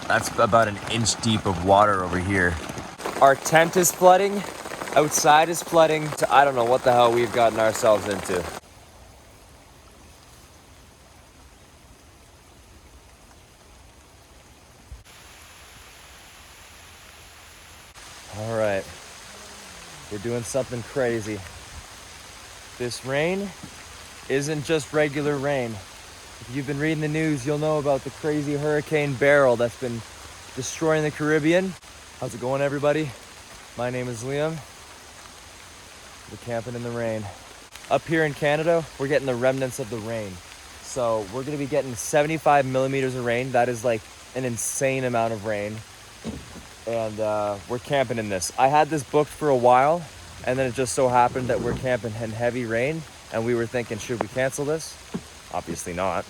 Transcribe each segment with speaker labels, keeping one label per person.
Speaker 1: That's about an inch deep of water over here. Our tent is flooding. Outside is flooding. I don't know what the hell we've gotten ourselves into. All right, we're doing something crazy. This rain isn't just regular rain. If you've been reading the news, you'll know about the crazy hurricane Beryl that's been destroying the Caribbean. How's it going, everybody? My name is Liam. We're camping in the rain. Up here in Canada, we're getting the remnants of the rain. So we're gonna be getting 75 millimeters of rain. That is like an insane amount of rain. And we're camping in this. I had this booked for a while, and then it just so happened that we're camping in heavy rain, and we were thinking, should we cancel this? Obviously not.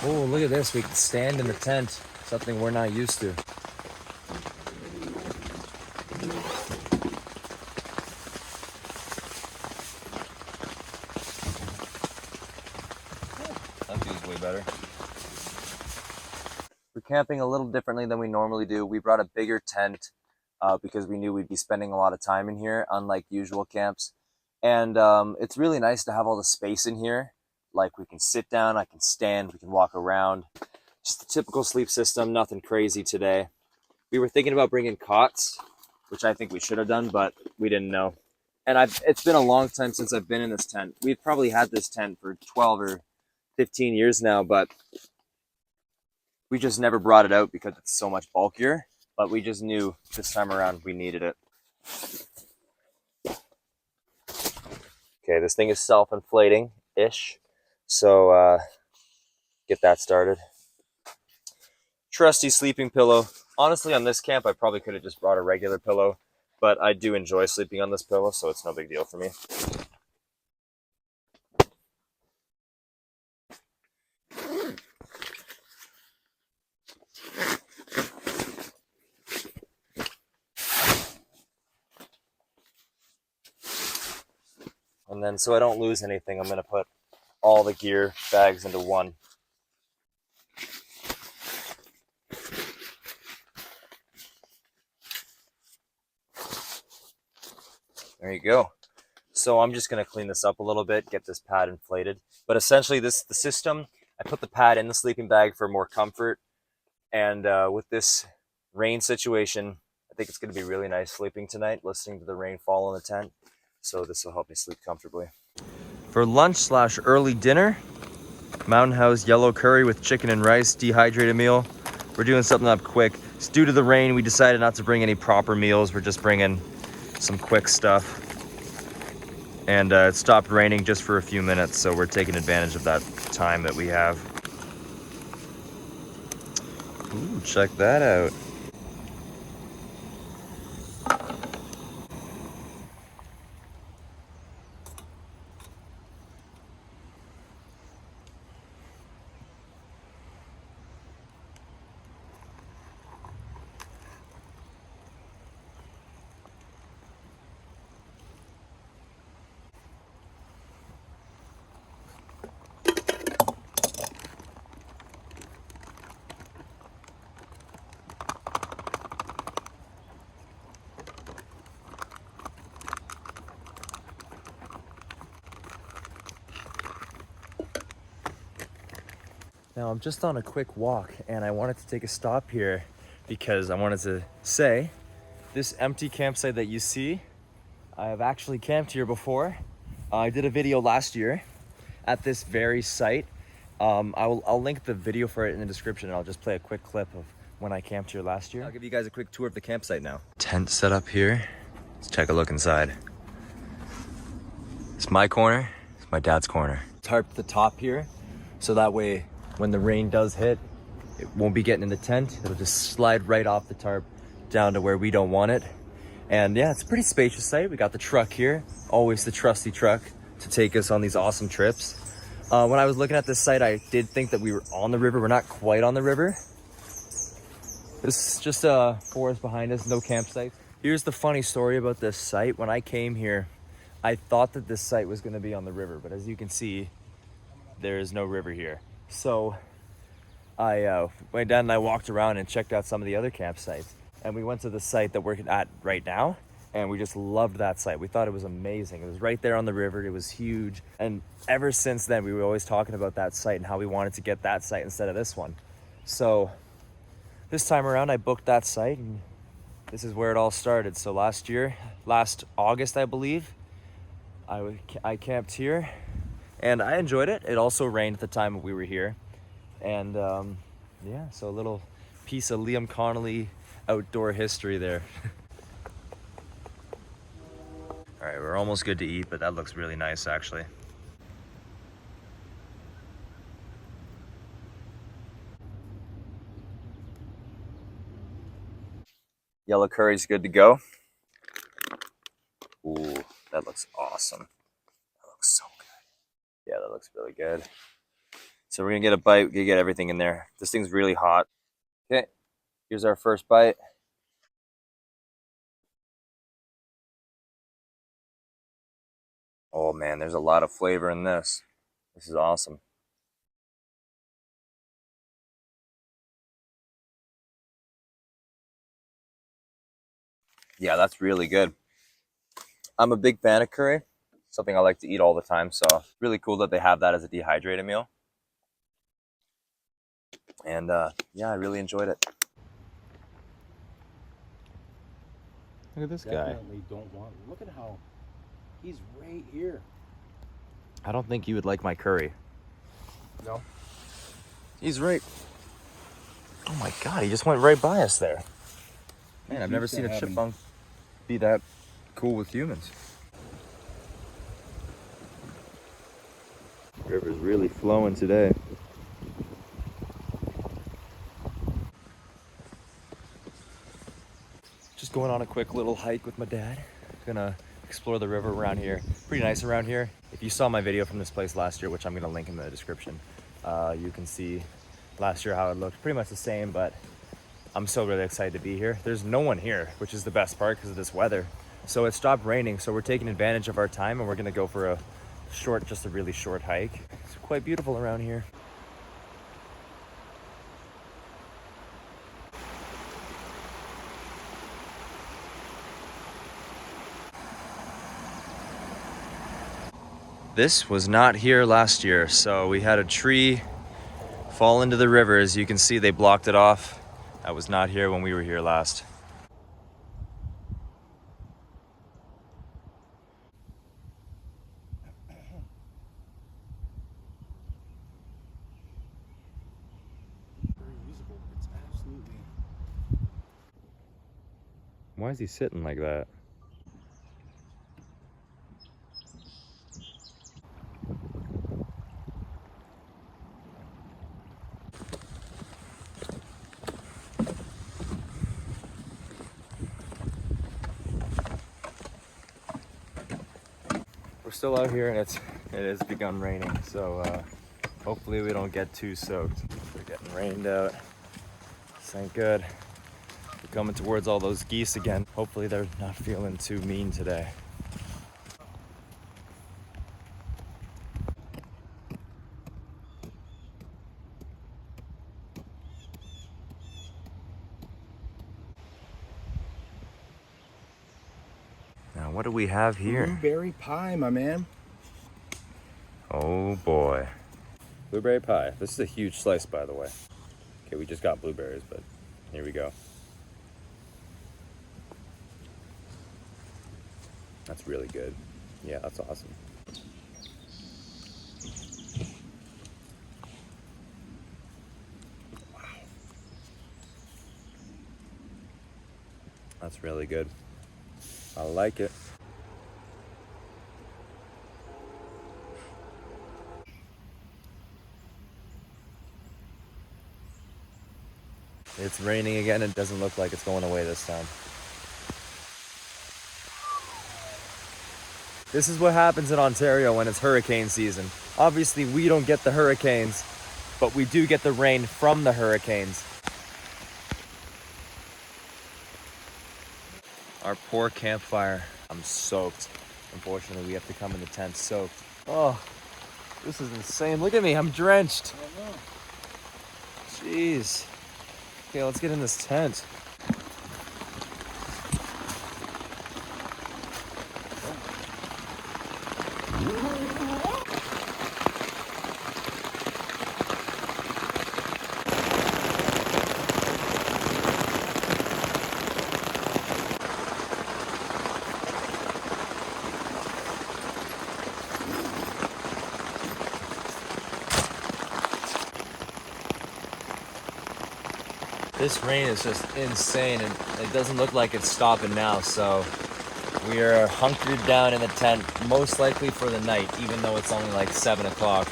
Speaker 1: Oh, look at this. We can stand in the tent, something we're not used to. That feels way better. We're camping a little differently than we normally do. We brought a bigger tent because we knew we'd be spending a lot of time in here, unlike usual camps. And it's really nice to have all the space in here. Like, we can sit down, I can stand, we can walk around. Just a typical sleep system, nothing crazy today. We were thinking about bringing cots, which I think we should have done, but we didn't know. And it's been a long time since I've been in this tent. We've probably had this tent for 12 or 15 years now, but we just never brought it out because it's so much bulkier. But we just knew this time around we needed it. Okay, this thing is self-inflating-ish. So get that started. Trusty sleeping pillow. Honestly, on this camp, I probably could have just brought a regular pillow, but I do enjoy sleeping on this pillow, so it's no big deal for me. And then, so I don't lose anything, I'm going to put all the gear bags into one. There you go. So I'm just going to clean this up a little bit, get this pad inflated. But essentially, the system, I put the pad in the sleeping bag for more comfort. And with this rain situation, I think it's going to be really nice sleeping tonight, listening to the rain fall in the tent. So this will help me sleep comfortably. For lunch/early dinner, Mountain House yellow curry with chicken and rice, dehydrated meal. We're doing something up quick. It's due to the rain, we decided not to bring any proper meals. We're just bringing some quick stuff. And it stopped raining just for a few minutes, so we're taking advantage of that time that we have. Ooh, check that out. Now I'm just on a quick walk and I wanted to take a stop here because I wanted to say this empty campsite that you see, I have actually camped here before. I did a video last year at this very site. I'll link the video for it in the description, and I'll just play a quick clip of when I camped here last year. I'll give you guys a quick tour of the campsite now. Tent set up here. Let's take a look inside. It's my corner, it's my dad's corner. Tarp the top here, so that way when the rain does hit, it won't be getting in the tent. It'll just slide right off the tarp down to where we don't want it. And yeah, it's a pretty spacious site. We got the truck here, always the trusty truck, to take us on these awesome trips. When I was looking at this site, I did think that we were on the river. We're not quite on the river. This is just a forest behind us, no campsite. Here's the funny story about this site. When I came here, I thought that this site was gonna be on the river, but as you can see, there is no river here. So I went down and I walked around and checked out some of the other campsites. And we went to the site that we're at right now, and we just loved that site. We thought it was amazing. It was right there on the river. It was huge. And ever since then, we were always talking about that site and how we wanted to get that site instead of this one. So this time around, I booked that site, and this is where it all started. So last August, I believe, I camped here, and I enjoyed it. It also rained at the time we were here. And yeah, so a little piece of Liam Connolly outdoor history there. All right, we're almost good to eat, but that looks really nice, actually. Yellow curry's good to go. Ooh, that looks awesome. That looks so good. Yeah, that looks really good. So we're gonna get a bite. We're gonna get everything in there. This thing's really hot. Okay, here's our first bite. Oh man, there's a lot of flavor in this. This is awesome. Yeah, that's really good. I'm a big fan of curry. Something I like to eat all the time. So really cool that they have that as a dehydrated meal. And yeah, I really enjoyed it. Look at this guy.
Speaker 2: Definitely don't want. Look at how he's right here.
Speaker 1: I don't think you would like my curry.
Speaker 2: No.
Speaker 1: He's right. Oh my god, he just went right by us there. Man, I've never seen a chipmunk be that cool with humans. The river's really flowing today. Just going on a quick little hike with my dad. Gonna explore the river around here. Pretty nice around here. If you saw my video from this place last year, which I'm gonna link in the description, you can see last year how it looked. Pretty much the same, but I'm so really excited to be here. There's no one here, which is the best part because of this weather. So it stopped raining, so we're taking advantage of our time, and we're gonna go for just a really short hike. It's quite beautiful around here. This was not here last year, so we had a tree fall into the river. As you can see, they blocked it off. That was not here when we were here last.
Speaker 2: Very usable. It's absolutely.
Speaker 1: Why is he sitting like that? We're still out here, and it has begun raining, so hopefully we don't get too soaked. We're getting rained out. This ain't good. We're coming towards all those geese again. Hopefully they're not feeling too mean today. Now what do we have here?
Speaker 2: Blueberry pie, my man.
Speaker 1: Oh boy. Blueberry pie. This is a huge slice, by the way. Okay, we just got blueberries, but here we go. That's really good. Yeah, that's awesome. Wow. That's really good. I like it. It's raining again. It doesn't look like it's going away this time. This is what happens in Ontario when it's hurricane season. Obviously, we don't get the hurricanes, but we do get the rain from the hurricanes. Our poor campfire. I'm soaked. Unfortunately, we have to come in the tent soaked. Oh, this is insane. Look at me, I'm drenched. Jeez. Okay, let's get in this tent. This rain is just insane, and it doesn't look like it's stopping now, so we are hunkered down in the tent, most likely for the night, even though it's only like 7 o'clock.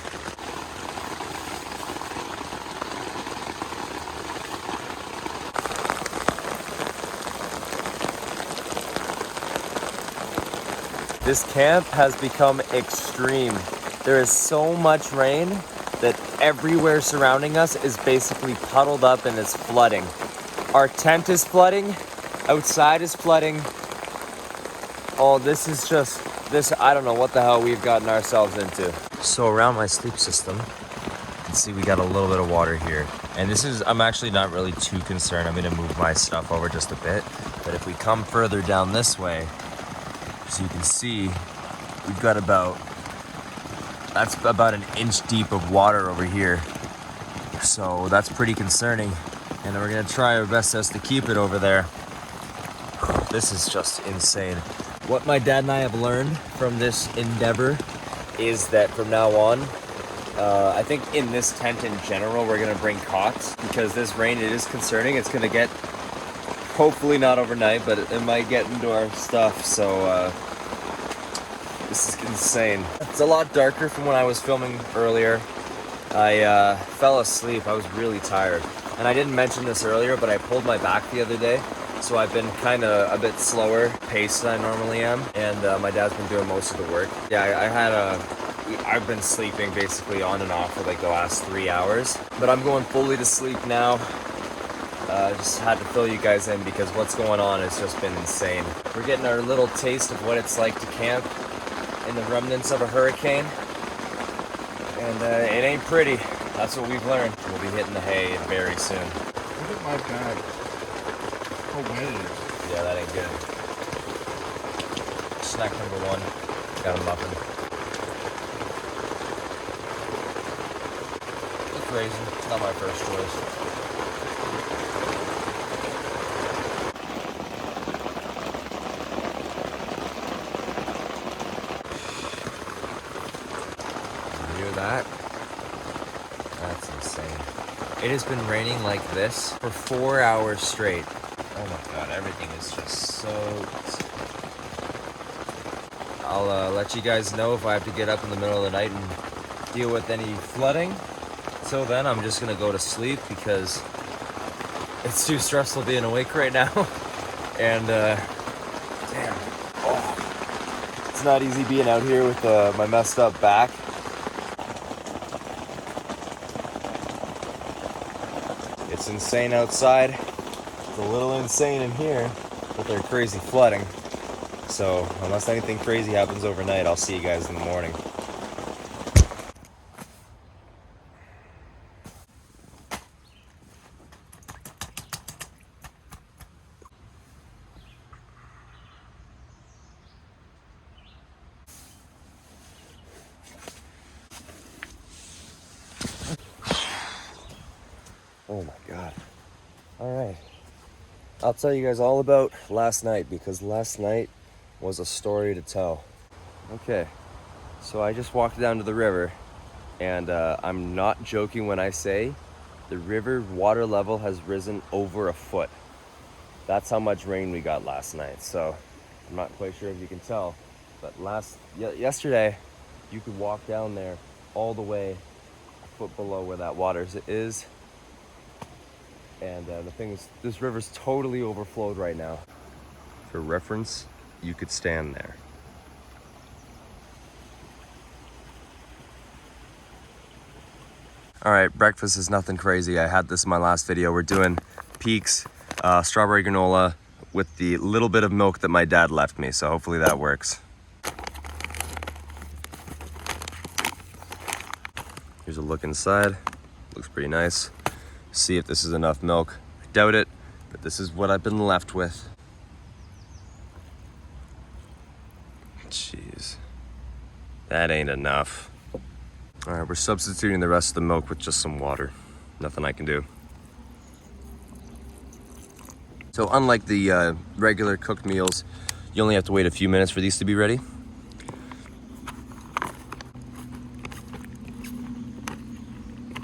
Speaker 1: This camp has become extreme. There is so much rain that everywhere surrounding us is basically puddled up and is flooding. Our tent is flooding, outside is flooding. Oh, this is just, I don't know what the hell we've gotten ourselves into. So around my sleep system, you can see we got a little bit of water here. And I'm actually not really too concerned. I'm gonna move my stuff over just a bit. But if we come further down this way, so you can see, we've got that's about an inch deep of water over here. So that's pretty concerning. And we're gonna try our best to keep it over there. This is just insane. What my dad and I have learned from this endeavor is that from now on, I think in this tent in general, we're gonna bring cots because this rain, it is concerning. It's gonna get, hopefully not overnight, but it might get into our stuff. So this is insane. It's a lot darker from when I was filming earlier. I fell asleep. I was really tired. And I didn't mention this earlier, but I pulled my back the other day. So I've been kind of a bit slower paced than I normally am. And my dad's been doing most of the work. Yeah, I've been sleeping basically on and off for like the last 3 hours. But I'm going fully to sleep now. Just had to fill you guys in because what's going on has just been insane. We're getting our little taste of what it's like to camp in the remnants of a hurricane. And it ain't pretty. That's what we've learned. We'll be hitting the hay very soon.
Speaker 2: Look at my bag. How wet it is.
Speaker 1: Yeah, that ain't good. Snack number 1. Got a muffin. It's raisin. It's not my first choice. That. That's insane. It has been raining like this for 4 hours straight. Oh my god, everything is just soaked. I'll let you guys know if I have to get up in the middle of the night and deal with any flooding. Till then, I'm just gonna go to sleep because it's too stressful being awake right now. And damn, oh, it's not easy being out here with my messed up back. It's insane outside. It's a little insane in here with their crazy flooding. So unless anything crazy happens overnight, I'll see you guys in the morning. Oh my god. All right. I'll tell you guys all about last night because last night was a story to tell. Okay. So I just walked down to the river and I'm not joking when I say the river water level has risen over a foot. That's how much rain we got last night. So I'm not quite sure if you can tell, but yesterday you could walk down there all the way a foot below where that water is. And the thing is, this river's totally overflowed right now. For reference, you could stand there. All right, breakfast is nothing crazy. I had this in my last video. We're doing Peaks strawberry granola with the little bit of milk that my dad left me, so hopefully that works. Here's a look inside. Looks pretty nice. See if this is enough milk. I doubt it, but this is what I've been left with. Jeez, that ain't enough. All right, we're substituting the rest of the milk with just some water. Nothing I can do. So unlike the regular cooked meals, you only have to wait a few minutes for these to be ready.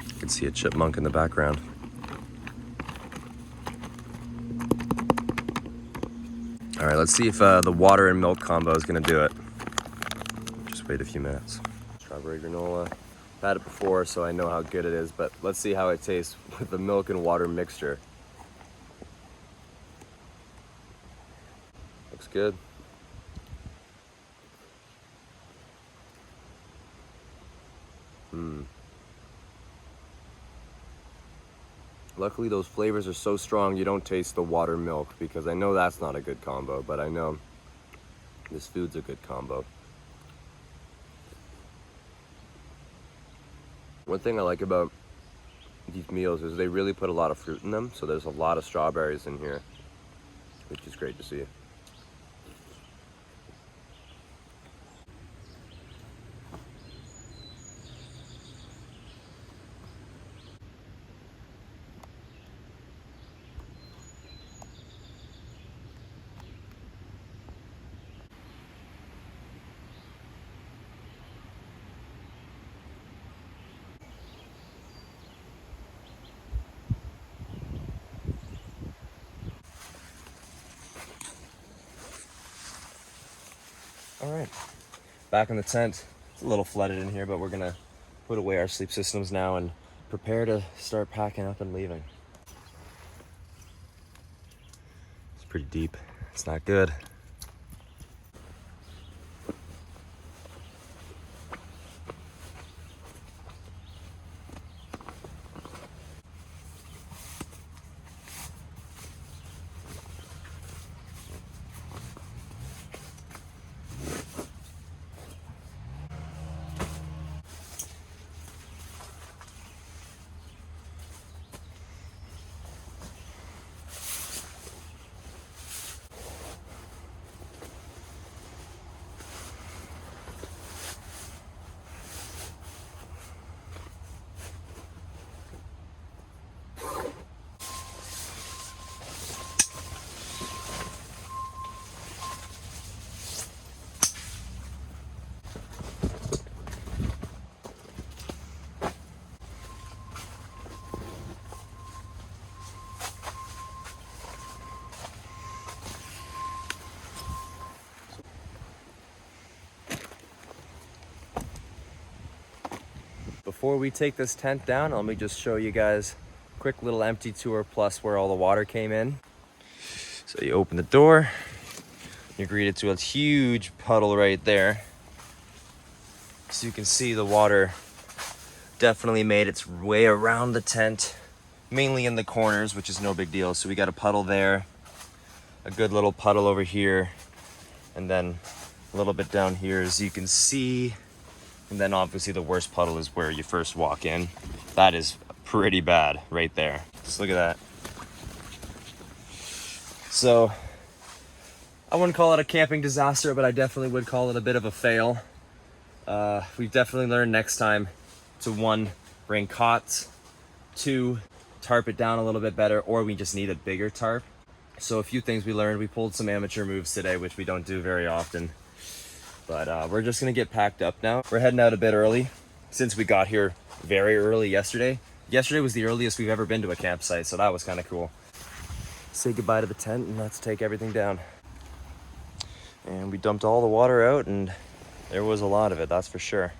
Speaker 1: You can see a chipmunk in the background. All right, let's see if the water and milk combo is gonna do it. Just wait a few minutes. Strawberry granola. I've had it before, so I know how good it is, but let's see how it tastes with the milk and water mixture. Looks good. Luckily those flavors are so strong you don't taste the water milk, because I know that's not a good combo, but I know this food's a good combo. One thing I like about these meals is they really put a lot of fruit in them, so there's a lot of strawberries in here, which is great to see. All right, back in the tent. It's a little flooded in here, but we're gonna put away our sleep systems now and prepare to start packing up and leaving. It's pretty deep. It's not good. Before we take this tent down, let me just show you guys a quick little empty tour plus where all the water came in. So you open the door, you're greeted to a huge puddle right there. So you can see the water definitely made its way around the tent, mainly in the corners, which is no big deal. So we got a puddle there, a good little puddle over here, and then a little bit down here, as you can see. And then obviously the worst puddle is where you first walk in. That is pretty bad right there. Just look at that. So I wouldn't call it a camping disaster, but I definitely would call it a bit of a fail. We've definitely learned next time to 1, bring cots, 2, tarp it down a little bit better, or we just need a bigger tarp. So a few things we learned. We pulled some amateur moves today, which we don't do very often. But we're just gonna get packed up now. We're heading out a bit early since we got here very early yesterday. Yesterday was the earliest we've ever been to a campsite, so that was kind of cool. Say goodbye to the tent and let's take everything down. And we dumped all the water out, and there was a lot of it, that's for sure.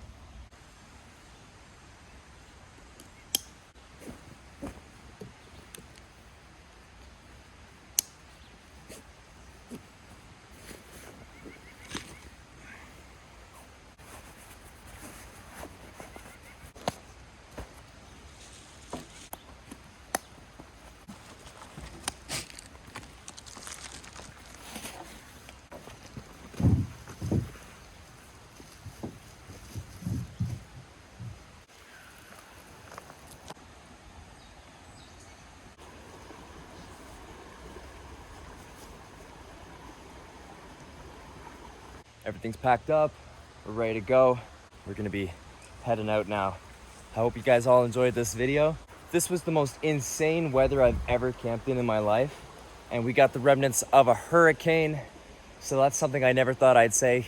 Speaker 1: Everything's packed up. We're ready to go. We're gonna be heading out now. I hope you guys all enjoyed this video. This was the most insane weather I've ever camped in my life. And we got the remnants of a hurricane. So that's something I never thought I'd say.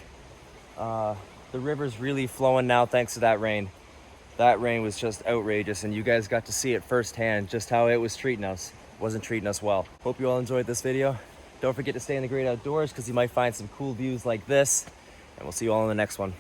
Speaker 1: The river's really flowing now thanks to that rain. That rain was just outrageous, and you guys got to see it firsthand, just how it was treating us. Wasn't treating us well. Hope you all enjoyed this video. Don't forget to stay in the great outdoors because you might find some cool views like this. And we'll see you all in the next one.